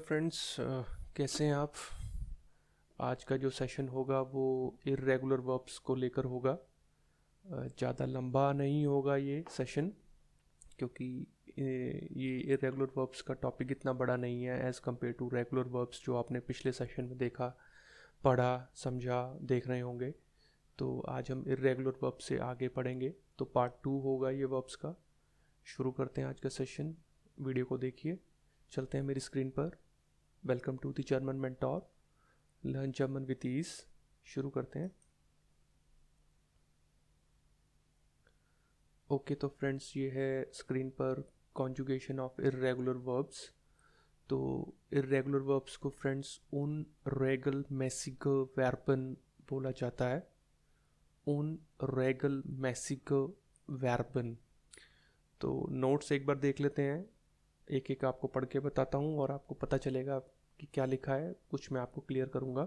Friends, कैसे हैं आप। आज का जो सेशन होगा वो इर्रेगुलर वर्ब्स को लेकर होगा। ज़्यादा लंबा नहीं होगा ये सेशन, क्योंकि ये इर्रेगुलर वर्ब्स का टॉपिक इतना बड़ा नहीं है as compare to regular verbs जो आपने पिछले सेशन में देखा, पढ़ा, समझा, देख रहे होंगे। तो आज हम इर्रेगुलर वर्ब्स से आगे पढ़ेंगे। तो पार्ट 2 होगा ये वर्ब्स का। शुरू करते हैं आज का सेशन। वीडियो को देखिए, चलते हैं मेरी स्क्रीन पर। Welcome to the German mentor, learn German with ease. शुरू करते हैं। ओके तो फ्रेंड्स, ये है स्क्रीन पर कॉन्जुगेशन ऑफ इर्रेगुलर वर्ब्स। तो इर्रेगुलर वर्ब्स को फ्रेंड्स उन रेगल मैसिग वर्बन बोला जाता है। उन रेगल मैसिग वर्बन। तो नोट्स एक बार देख लेते हैं, एक एक आपको पढ़ के बताता हूँ और आपको पता चलेगा कि क्या लिखा है। कुछ मैं आपको क्लियर करूँगा।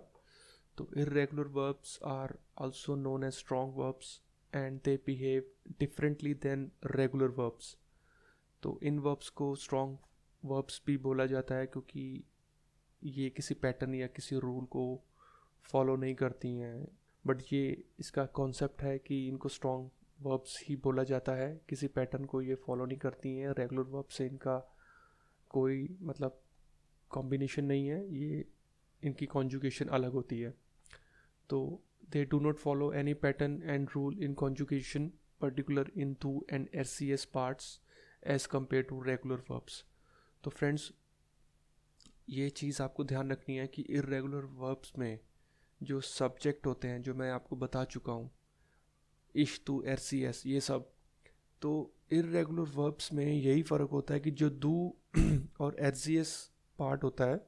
तो irregular verbs are also known as strong verbs and they behave differently than regular verbs। तो इन verbs को strong verbs भी बोला जाता है क्योंकि ये किसी पैटर्न या किसी रूल को फॉलो नहीं करती हैं। बट ये इसका कॉन्सेप्ट है कि इनको स्ट्रॉन्ग वर्ब्स ही बोला जाता है, किसी पैटर्न को ये फॉलो नहीं करती हैं। रेगुलर वर्ब से इनका कोई मतलब कॉम्बिनेशन नहीं है, ये इनकी कॉन्जुगेशन अलग होती है। तो they do not follow any pattern and rule in conjugation particular in do and RCS parts as compared to regular verbs। तो फ्रेंड्स, ये चीज़ आपको ध्यान रखनी है कि irregular verbs में जो सब्जेक्ट होते हैं, जो मैं आपको बता चुका हूँ, इश टू RCS ये सब, तो irregular verbs में यही फ़र्क होता है कि जो do और RCS पार्ट होता है,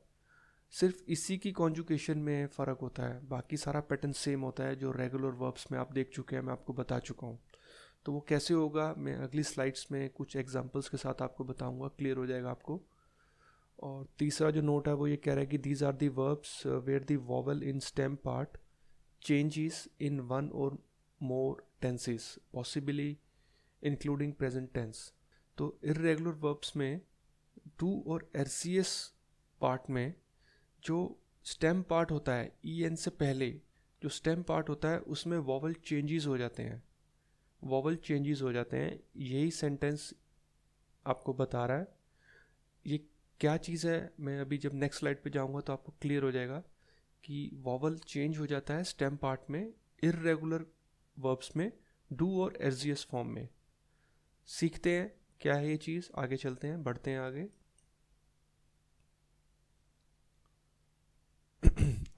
सिर्फ इसी की कॉन्जुगेशन में फ़र्क होता है। बाकी सारा पैटर्न सेम होता है जो रेगुलर वर्ब्स में आप देख चुके हैं, मैं आपको बता चुका हूँ। तो वो कैसे होगा मैं अगली स्लाइड्स में कुछ एग्जांपल्स के साथ आपको बताऊंगा, क्लियर हो जाएगा आपको। और तीसरा जो नोट है वो ये कह रहा है कि these are the verbs where the vowel in stem part changes in one or more tenses possibly including present tense. तो इर्रेगुलर वर्ब्स में डू और RCS पार्ट में जो स्टेम पार्ट होता है, ई एन से पहले जो स्टेम पार्ट होता है उसमें वॉवल चेंजेस हो जाते हैं। वॉवल चेंजेस हो जाते हैं, यही सेंटेंस आपको बता रहा है। ये क्या चीज़ है, मैं अभी जब नेक्स्ट स्लाइड पे जाऊंगा तो आपको क्लियर हो जाएगा कि वॉवल चेंज हो जाता है स्टेम पार्ट में इर्रेगुलर वर्ब्स में डू और एसजीएस फॉर्म में। सीखते हैं क्या है ये चीज़, आगे चलते हैं, बढ़ते हैं आगे।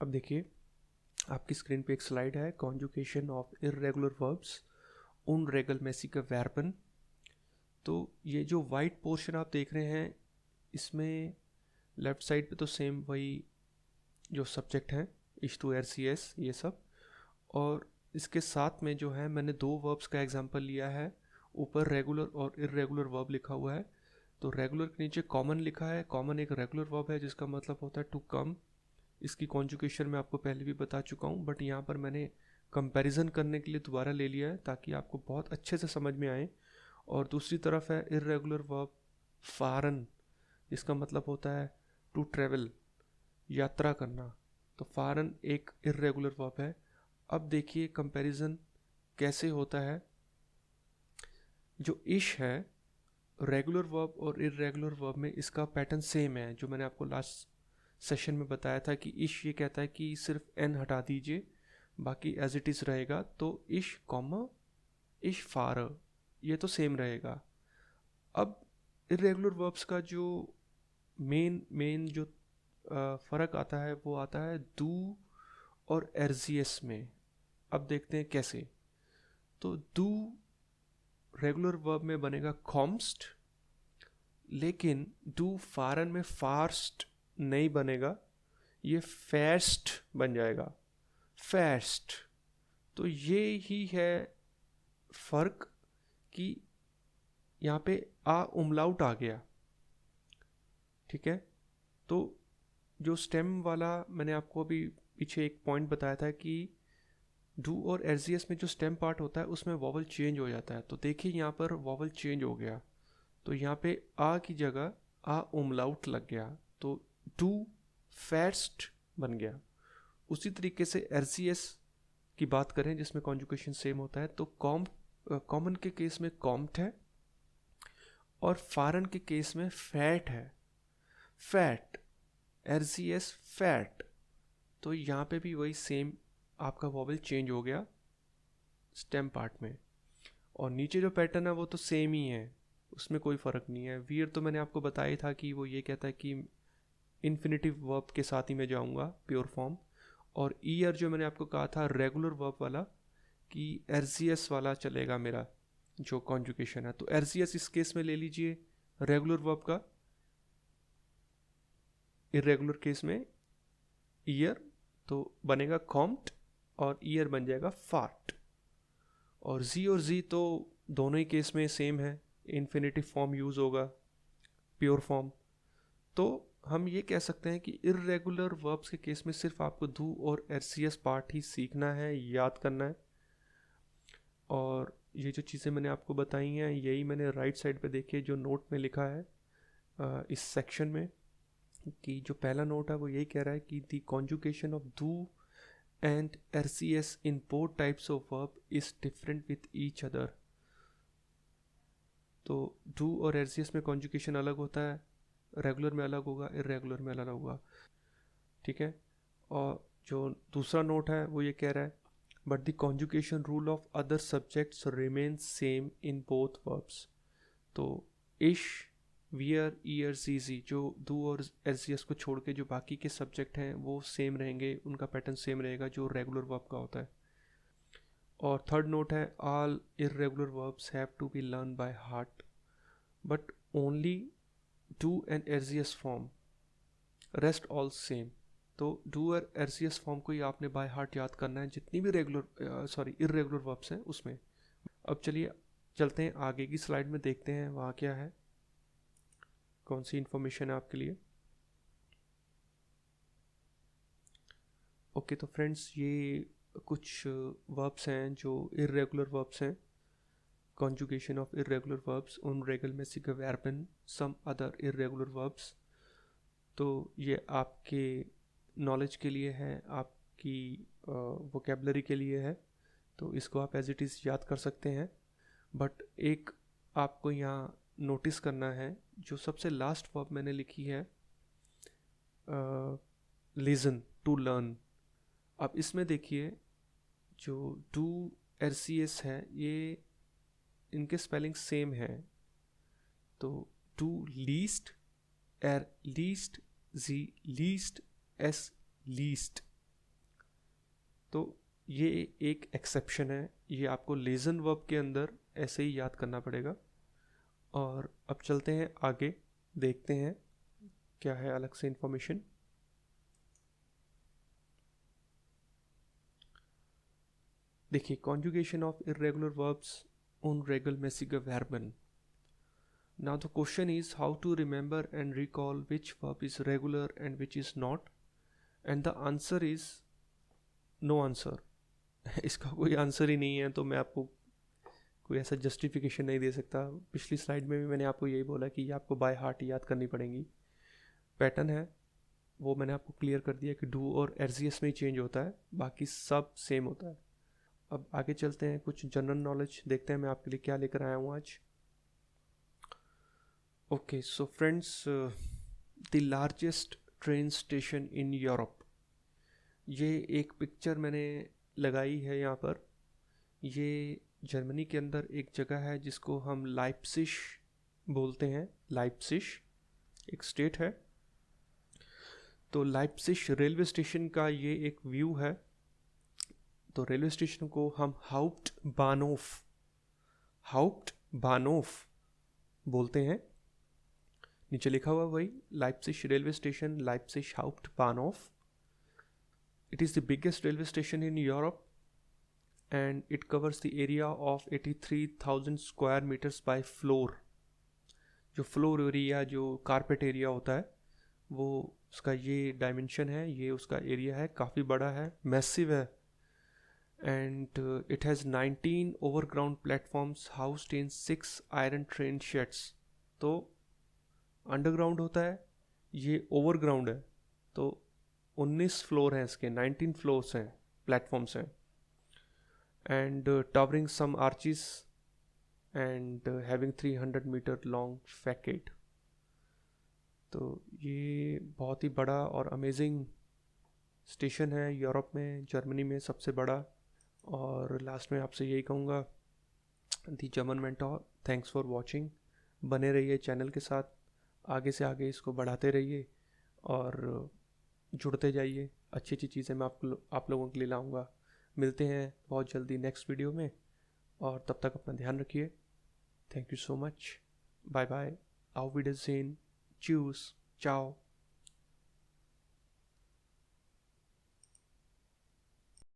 अब देखिए, आपकी स्क्रीन पे एक स्लाइड है, कॉन्जुगेशन ऑफ इर्रेगुलर वर्ब्स उन रेगल मैसिग वर्बन। तो ये जो वाइट पोर्शन आप देख रहे हैं, इसमें लेफ्ट साइड पे तो सेम वही जो सब्जेक्ट हैं, इश टू RCS ये सब, और इसके साथ में जो है मैंने दो वर्ब्स का एग्जांपल लिया है। ऊपर रेगुलर और इर्रेगुलर वर्ब लिखा हुआ है। तो रेगुलर के नीचे कॉमन लिखा है। कॉमन एक रेगुलर वर्ब है जिसका मतलब होता है टू कम। इसकी कॉन्जुगेशन मैं आपको पहले भी बता चुका हूँ, बट यहाँ पर मैंने कंपैरिजन करने के लिए दोबारा ले लिया है ताकि आपको बहुत अच्छे से समझ में आए। और दूसरी तरफ है इर्रेगुलर वर्ब फारन, इसका मतलब होता है टू ट्रेवल, यात्रा करना। तो फारन एक इर्रेगुलर वर्ब है। अब देखिए कंपैरिजन कैसे होता है। जो इश है रेगुलर वर्ब और इर्रेगुलर वर्ब में, इसका पैटर्न सेम है जो मैंने आपको लास्ट सेशन में बताया था कि इश ये कहता है कि सिर्फ एन हटा दीजिए, बाकी एज इट इज़ रहेगा। तो इश कॉमा इश फार, ये तो सेम रहेगा। अब इरेगुलर वर्ब्स का जो मेन जो फ़र्क आता है वो आता है डू और RCS में। अब देखते हैं कैसे। तो डू रेगुलर वर्ब में बनेगा कॉम्स्ट, लेकिन डू फारन में फास्ट नहीं बनेगा, ये फेस्ट बन जाएगा, फेस्ट। तो ये ही है फ़र्क कि यहाँ पे आ उमलाउट आ गया, ठीक है। तो जो स्टेम वाला मैंने आपको अभी पीछे एक पॉइंट बताया था कि डू और RCS में जो स्टेम पार्ट होता है उसमें वॉवल चेंज हो जाता है। तो देखिए यहाँ पर वॉवल चेंज हो गया, तो यहाँ पे आ की जगह आ उमलाउट लग गया। तो टू फर्स्ट बन गया। उसी तरीके से RCS की बात करें जिसमें कॉन्जुगेशन सेम होता है, तो कॉमन के केस में कॉम्ट है और फॉरेन के केस में फैट है। Fat, RCS fat. तो यहाँ पे भी वही सेम आपका वॉवल चेंज हो गया स्टेम पार्ट में, और नीचे जो पैटर्न है वो तो सेम ही है, उसमें कोई फ़र्क नहीं है। वियर तो मैंने आपको बताया था कि वो ये कहता है कि इन्फिनेटिव वर्ब के साथ ही मैं जाऊँगा प्योर फॉर्म, और ईयर जो मैंने आपको कहा था रेगुलर वर्ब वाला कि RCS वाला चलेगा मेरा जो कॉन्जुगेशन है। तो RCS इस केस में ले लीजिए रेगुलर वर्ब का, इरेगुलर केस में ईयर तो बनेगा कॉम्ट और ईयर बन जाएगा फार्ट। और जी तो दोनों ही केस में सेम है, इन्फिनेटिव फॉर्म यूज़ होगा प्योर फॉर्म। तो हम ये कह सकते हैं कि इर्रेगुलर वर्ब्स के केस में सिर्फ आपको डू और RCS पार्ट ही सीखना है, याद करना है। और ये जो चीज़ें मैंने आपको बताई हैं यही मैंने राइट साइड पे देखिए जो नोट में लिखा है इस सेक्शन में, कि जो पहला नोट है वो यही कह रहा है कि the conjugation of do and RCS in both types of verb is different with each other. तो डू और RCS में कॉन्जुगेशन अलग होता है, रेगुलर में अलग होगा, इरेगुलर में अलग होगा, ठीक है। और जो दूसरा नोट है वो ये कह रहा है but the conjugation rule of other subjects remain same in both verbs. तो इश, वियर, ईयर, जीजी, जो डू और RCS को छोड़ के जो बाकी के सब्जेक्ट हैं वो सेम रहेंगे, उनका पैटर्न सेम रहेगा जो रेगुलर वर्ब का होता है। और थर्ड नोट है all irregular verbs have to be learn by heart but only do and RCS form, rest all same. तो डू और RCS फॉर्म को ही आपने बाय हार्ट याद करना है जितनी भी इरेगुलर वर्ब्स हैं उसमें। अब चलिए चलते हैं आगे की स्लाइड में, देखते हैं वहाँ क्या है, कौन सी इन्फॉर्मेशन है आपके लिए। ओके तो फ्रेंड्स ये कुछ वर्ब्स हैं जो इरेगुलर वर्ब्स हैं, conjugation of irregular verbs, unregelmäßige Verben, some other irregular verbs। तो ये आपके नॉलेज के लिए है, आपकी वोकेबलरी के लिए है, तो इसको आप एज इट इज़ याद कर सकते हैं। बट एक आपको यहाँ नोटिस करना है, जो सबसे लास्ट वर्ब मैंने लिखी है लिसन टू लर्न। अब इसमें देखिए जो डू RCS है ये इनके स्पेलिंग सेम है, तो टू लीस्ट, एर लीस्ट, जी लीस्ट, एस लीस्ट। तो ये एक एक्सेप्शन है, ये आपको लेजन वर्ब के अंदर ऐसे ही याद करना पड़ेगा। और अब चलते हैं आगे, देखते हैं क्या है अलग से इंफॉर्मेशन। देखिए conjugation of irregular verbs unregelmäßige Verben. Now the question is how to remember and recall which verb is regular and which is not, and the answer is no answer। इसका कोई आंसर ही नहीं है, तो मैं आपको कोई ऐसा जस्टिफिकेशन नहीं दे सकता। पिछली स्लाइड में भी मैंने आपको यही बोला कि ये आपको बाय हार्ट याद करनी पड़ेंगी। पैटर्न है वो मैंने आपको क्लियर कर दिया कि डू और RCS में ही चेंज होता है, बाकी सब सेम होता है। अब आगे चलते हैं, कुछ जनरल नॉलेज देखते हैं मैं आपके लिए क्या लेकर आया हूँ आज। Okay so friends, the largest train station in Europe, ये एक पिक्चर मैंने लगाई है यहाँ पर। ये जर्मनी के अंदर एक जगह है जिसको हम लाइप्सिश बोलते हैं। लाइप्सिश एक स्टेट है। तो लाइप्सिश रेलवे स्टेशन का ये एक व्यू है। तो रेलवे स्टेशन को हम हाउप्टबानोफ बोलते हैं। नीचे लिखा हुआ वही Leipzig railway station, Leipzig Hauptbahnhof. It is the biggest railway station in Europe and it covers the area of 83,000 square metres by floor. जो फ्लोर एरिया, जो कारपेट एरिया होता है, वो उसका ये डायमेंशन है, ये उसका एरिया है, काफ़ी बड़ा है, मैसिव है। and it has 19 overground platforms housed in 6 iron train sheds। तो अंडरग्राउंड होता है ये ओवरग्राउंड है, तो 19 फ्लोर हैं इसके, 19 फ्लोर्स हैं, प्लेटफॉर्म्स हैं, and towering some arches and having 300 metre long facade. तो ये बहुत ही बड़ा और अमेजिंग स्टेशन है यूरोप में, जर्मनी में सबसे बड़ा। और लास्ट में आपसे यही कहूँगा, the German mentor, thanks for watching. बने रहिए चैनल के साथ, आगे से आगे इसको बढ़ाते रहिए और जुड़ते जाइए। अच्छी अच्छी चीज़ें मैं आप लोगों के लिए लाऊंगा। मिलते हैं बहुत जल्दी नेक्स्ट वीडियो में, और तब तक अपना ध्यान रखिए। Thank you so much, bye bye, auf Wiedersehen, tschüss, ciao।